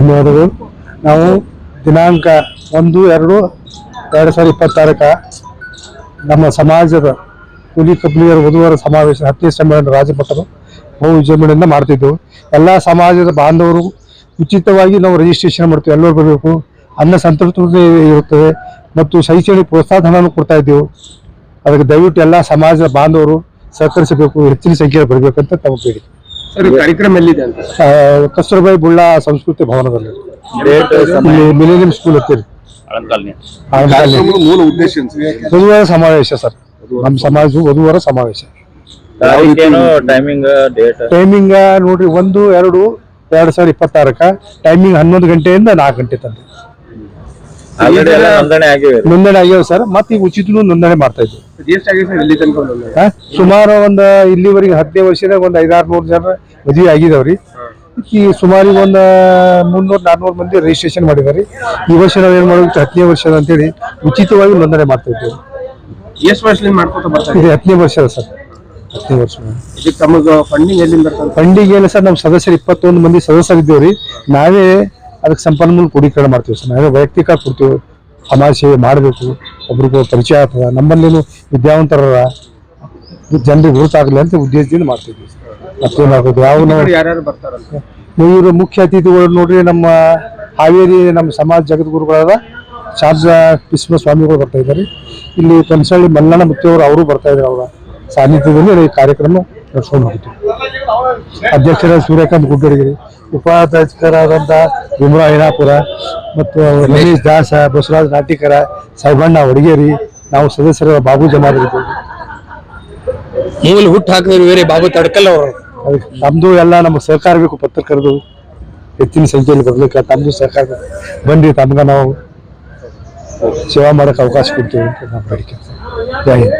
ಧನ್ಯವಾದಗಳು. ನಾವು ದಿನಾಂಕ 1/2/2026 ನಮ್ಮ ಸಮಾಜದ ಕೂಲಿ ಕಬ್ಬಿಣಿಯರ ವಧುವರ ಸಮಾವೇಶ 10ನೇ ಸಮ್ಮೇಳನ ರಾಜಮಟ್ಟದ ಬಹು ವಿಜೃಂಭಣೆಯಿಂದ ಮಾಡ್ತಿದ್ದೆವು. ಎಲ್ಲ ಸಮಾಜದ ಬಾಂಧವರು ಉಚಿತವಾಗಿ ನಾವು ರಿಜಿಸ್ಟ್ರೇಷನ್ ಮಾಡ್ತೀವಿ. ಎಲ್ಲರೂ ಬರಬೇಕು. ಅನ್ನ ಸಂತೃಪ್ತಿ ಇರುತ್ತದೆ ಮತ್ತು ಶೈಕ್ಷಣಿಕ ಪ್ರೋತ್ಸಾಹಧನವನ್ನು ಕೊಡ್ತಾ ಇದ್ದೆವು. ಅದಕ್ಕೆ ದಯವಿಟ್ಟು ಎಲ್ಲ ಸಮಾಜದ ಬಾಂಧವರು ಸಹಕರಿಸಬೇಕು, ಹೆಚ್ಚಿನ ಸಂಖ್ಯೆಯಲ್ಲಿ ಬರಬೇಕಂತ ತಮ್ಮ ಬೇಡಿಕೆ. ಕಾರ್ಯಕ್ರಮ ಎಲ್ಲಿದೆ ಅಂತ? ಕಸ್ತೂರಬಾಯಿ ಬುಳ್ಳಾ ಸಂಸ್ಕೃತಿ ಭವನದಲ್ಲಿ ಮಿಲೇನಿಯಂ ಸ್ಕೂಲ್ ಹತ್ತಿರ ಮೂಲ ಉದ್ದೇಶ ವಧುವರ ಸಮಾವೇಶ ಸರ್. ನಮ್ಮ ಸಮಾಜ ವಧುವರ ಸಮಾವೇಶ. ಟೈಮಿಂಗ್ ನೋಡ್ರಿ 1/2/2026 ಟೈಮಿಂಗ್ 11 ಗಂಟೆಯಿಂದ 4 ಗಂಟೆ ತನಕ ನೋಂದಣಿ ಆಗ್ಯಾವ ಸರ್. ಮತ್ತೆ ಈಗ ಉಚಿತ ನೋಂದಣಿ ಮಾಡ್ತಾ ಇದ್ವಿ. ಸುಮಾರು ಇಲ್ಲಿವರೆಗೆ 10ನೇ ವರ್ಷದಾಗ 500-600 ಜನ ಮದುವೆ ಆಗಿದಾವ್ರಿ. ಈ ಸುಮಾರು 300-400 ಮಂದಿ ರಿಜಿಸ್ಟ್ರೇಷನ್ ಮಾಡಿದಾರೆ. ಈ ವರ್ಷ ನಾವು ಏನ್ ಮಾಡೋದು 10ನೇ ವರ್ಷದ ಅಂತೇಳಿ ಉಚಿತವಾಗಿ ನೋಂದಣಿ ಮಾಡ್ತಾ ಇದ್ದೇವೆ. ಎಷ್ಟು ವರ್ಷದಿಂದ ಮಾಡ್ಕೊತ ಬರ್ತಾರೆ? ಇದು 10ನೇ ವರ್ಷದ ಸರ್. 10ನೇ ವರ್ಷ. ಫಂಡಿಂಗ್ ಎಲ್ಲಿಂದ ಬರ್ತದೆ? ಫಂಡಿಂಗ್ ಏನು ಸರ್, ನಮ್ಮ ಸದಸ್ಯರು 21 ಮಂದಿ ಸದಸ್ಯರಿದ್ದೇವ್ರಿ. ನಾವೇ ಅದಕ್ಕೆ ಸಂಪನ್ಮೂಲ ಕ್ರೋಢೀಕರಣ ಮಾಡ್ತೀವಿ ಸರ್. ನಾವೇ ವೈಯಕ್ತಿಕ ಕೊಡ್ತೀವಿ. ಸಮಾಜ ಸೇವೆ ಮಾಡಬೇಕು, ಒಬ್ರಿಗೂ ಪರಿಚಯ ಆಗ್ತದ, ನಮ್ಮಲ್ಲೇನು ವಿದ್ಯಾವಂತರ ಜನರಿಗೆ ಗುರುತಾಗಲಿ ಅಂತ ಉದ್ದೇಶದಿಂದ ಮಾಡ್ತಿದ್ವಿ. ಮತ್ತೇನಾಗೋದು ಯಾರ್ಯಾರು ಬರ್ತಾರಂತ ಇವರು ಮುಖ್ಯ ಅತಿಥಿಗಳು ನೋಡ್ರಿ, ನಮ್ಮ ಹಾವೇರಿ ನಮ್ಮ ಸಮಾಜ ಜಗದ್ಗುರುಗಳಾದ ಶಾರಜಾ ಕೃಷ್ಣ ಸ್ವಾಮಿಗಳು ಬರ್ತಾ ಇದ್ದಾರೆ. ಇಲ್ಲಿ ಕನಸಳ್ಳಿ ಮಲ್ಲಣ್ಣ ಮುತ್ತಿಯವರು ಅವರು ಬರ್ತಾ ಇದ್ದಾರೆ. ಅವರ ಸಾನ್ನಿಧ್ಯದಲ್ಲಿ ಈ ಕಾರ್ಯಕ್ರಮ ನಡೆಸ್ಕೊಂಡು ಹೋಗ್ತೀವಿ. ಅಧ್ಯಕ್ಷರಾದ ಸೂರ್ಯಕಾಂತ್ ಗುಡ್ಡಡಿಗಿರಿ, ಉಪಾಧ್ಯಕ್ಷರಾದಂಥ ವಿಮ್ರಾ ಐನಾಪುರ ಮತ್ತು ರಮೇಶ್ ದಾಸ, ಬಸವರಾಜ್ ನಾಟಿಕರ, ಸಾಯಿಬಣ್ಣ ವಡಗೇರಿ, ನಾವು ಸದಸ್ಯರ ಬಾಬು ಜಮಾದಿದ್ದೇವೆ. ಮೂಲ ಹುಟ್ಟು ಹಾಕಿದ್ರು ಬೇರೆ ಬಾಬು ತಡ್ಕಲ್ ಅವರು. ನಮ್ದು ಎಲ್ಲ ನಮಗೆ ಸಹಕಾರ ಬೇಕು. ಪತ್ರಕರ್ದು ಹೆಚ್ಚಿನ ಸಂಖ್ಯೆಯಲ್ಲಿ ಬರ್ಲಿಕ್ಕೆ ತಮ್ಮದು ಸಹಕಾರ ಬನ್ನಿ, ತಮ್ಗೆ ನಾವು ಸೇವಾ ಮಾಡಕ್ಕೆ ಅವಕಾಶ ಕೊಡ್ತೀವಿ ಅಂತ ನಾವು ಬೇಡಿಕೆ. ಜೈ ಹಿಂದ್.